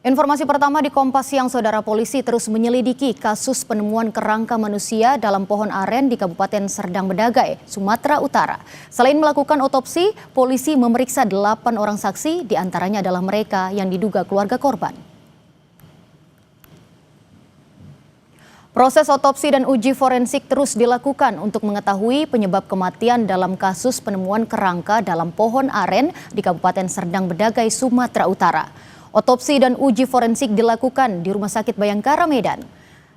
Informasi pertama di Kompas Siang, Saudara. Polisi terus menyelidiki kasus penemuan kerangka manusia dalam pohon aren di Kabupaten Serdang Bedagai, Sumatera Utara. Selain melakukan otopsi, polisi memeriksa 8 orang saksi, diantaranya adalah mereka yang diduga keluarga korban. Proses otopsi dan uji forensik terus dilakukan untuk mengetahui penyebab kematian dalam kasus penemuan kerangka dalam pohon aren di Kabupaten Serdang Bedagai, Sumatera Utara. Otopsi dan uji forensik dilakukan di Rumah Sakit Bayangkara, Medan.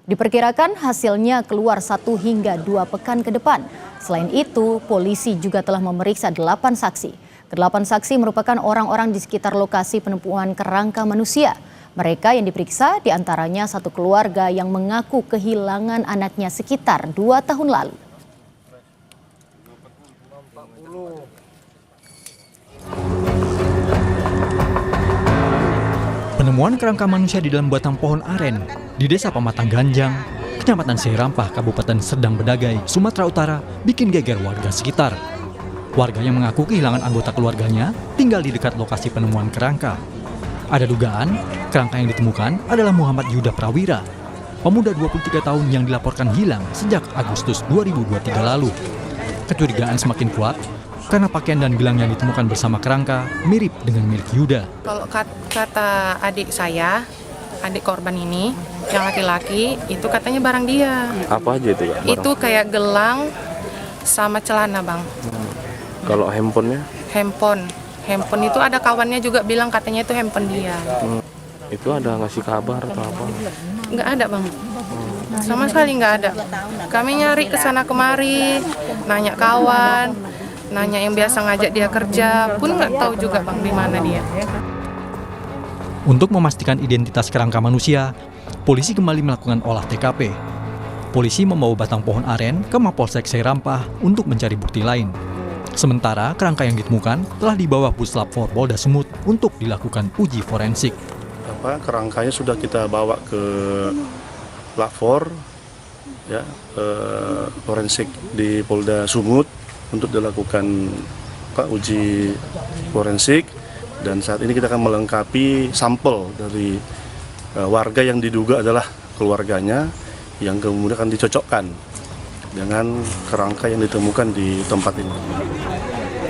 Diperkirakan hasilnya keluar 1 hingga 2 pekan ke depan. Selain itu, polisi juga telah memeriksa 8 saksi. Ke-8 saksi merupakan orang-orang di sekitar lokasi penemuan kerangka manusia. Mereka yang diperiksa diantaranya satu keluarga yang mengaku kehilangan anaknya sekitar 2 tahun lalu. Penemuan kerangka manusia di dalam batang pohon aren di Desa Pematang Ganjang, Kecamatan Seirampah, Kabupaten Serdang Bedagai, Sumatera Utara, bikin geger warga sekitar. Warga yang mengaku kehilangan anggota keluarganya tinggal di dekat lokasi penemuan kerangka. Ada dugaan kerangka yang ditemukan adalah Muhammad Yuda Prawira, pemuda 23 tahun yang dilaporkan hilang sejak Agustus 2023 lalu. Kecurigaan semakin kuat karena pakaian dan gelang yang ditemukan bersama kerangka mirip dengan milik Yuda. Kalau kata adik saya, adik korban ini, yang laki-laki, itu katanya barang dia. Apa aja itu, Kak? Itu kayak gelang sama celana, Bang. Kalau handphonenya? Handphone itu ada kawannya juga bilang katanya itu handphone dia. Itu ada ngasih kabar atau apa? Nggak ada, Bang. Sama sekali nggak ada. Kami nyari ke sana kemari, nanya kawan, nanya yang biasa ngajak dia kerja, pun nggak tahu juga, Bang, di mana dia. Untuk memastikan identitas kerangka manusia, polisi kembali melakukan olah TKP. Polisi membawa batang pohon aren ke Mapolsek Seirampah untuk mencari bukti lain. Sementara kerangka yang ditemukan telah dibawa Puslap 4 Polda Sumut untuk dilakukan uji forensik. Kerangkanya sudah kita bawa ke Lapor, ya, forensik di Polda Sumut untuk dilakukan uji forensik, dan saat ini kita akan melengkapi sampel dari warga yang diduga adalah keluarganya yang kemudian akan dicocokkan dengan kerangka yang ditemukan di tempat ini.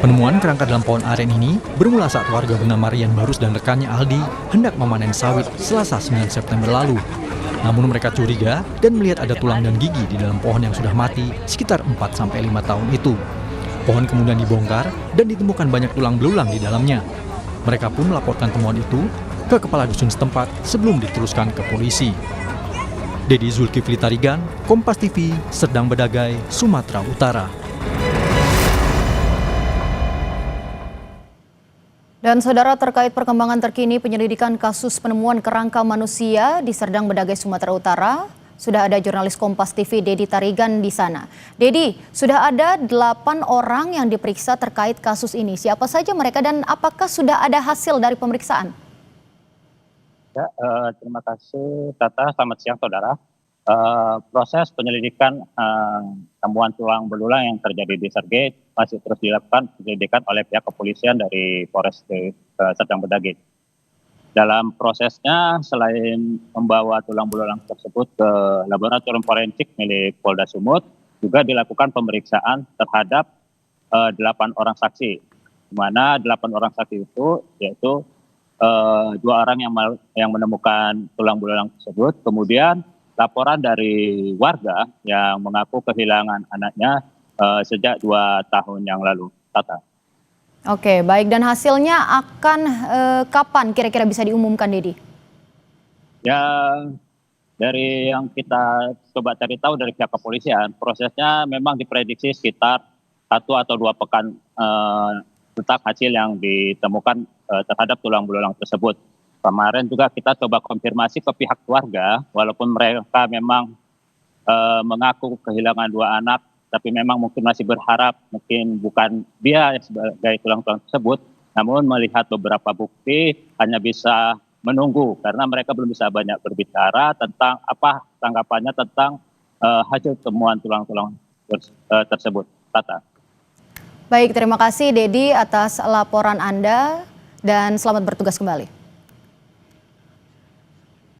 Penemuan kerangka dalam pohon aren ini bermula saat warga bernama Rian Barus dan rekannya Aldi hendak memanen sawit Selasa 9 September lalu. Namun mereka curiga dan melihat ada tulang dan gigi di dalam pohon yang sudah mati sekitar 4-5 tahun itu. Pohon kemudian dibongkar dan ditemukan banyak tulang belulang di dalamnya. Mereka pun melaporkan temuan itu ke kepala dusun setempat sebelum diteruskan ke polisi. Dedi Zulkifli Tarigan, Kompas TV, Serdang Bedagai, Sumatera Utara. Dan saudara, terkait perkembangan terkini penyelidikan kasus penemuan kerangka manusia di Serdang Bedagai, Sumatera Utara, sudah ada jurnalis Kompas TV Dedi Tarigan di sana. Dedi, sudah ada 8 orang yang diperiksa terkait kasus ini. Siapa saja mereka dan apakah sudah ada hasil dari pemeriksaan? Ya, terima kasih Tata. Selamat siang saudara. Proses penyelidikan temuan tulang belulang yang terjadi di Sergei masih terus dilakukan penyelidikan oleh pihak kepolisian dari Polres Serdang Bedagai. Dalam prosesnya, selain membawa tulang belulang tersebut ke laboratorium forensik milik Polda Sumut, juga dilakukan pemeriksaan terhadap 8 orang saksi, di mana 8 orang saksi itu yaitu 2 orang yang menemukan tulang belulang tersebut, kemudian laporan dari warga yang mengaku kehilangan anaknya sejak 2 tahun yang lalu. Tata. Oke, baik. Dan hasilnya akan kapan kira-kira bisa diumumkan, Dedi? Ya, dari yang kita coba cari tahu dari pihak kepolisian, prosesnya memang diprediksi sekitar 1 atau 2 pekan tentang hasil yang ditemukan terhadap tulang belulang tersebut. Kemarin juga kita coba konfirmasi ke pihak keluarga, walaupun mereka memang mengaku kehilangan 2 anak, tapi memang mungkin masih berharap mungkin bukan dia sebagai tulang-tulang tersebut, namun melihat beberapa bukti hanya bisa menunggu karena mereka belum bisa banyak berbicara tentang apa tanggapannya tentang hasil temuan tulang-tulang tersebut. Tata. Baik, terima kasih Dedi atas laporan Anda dan selamat bertugas kembali.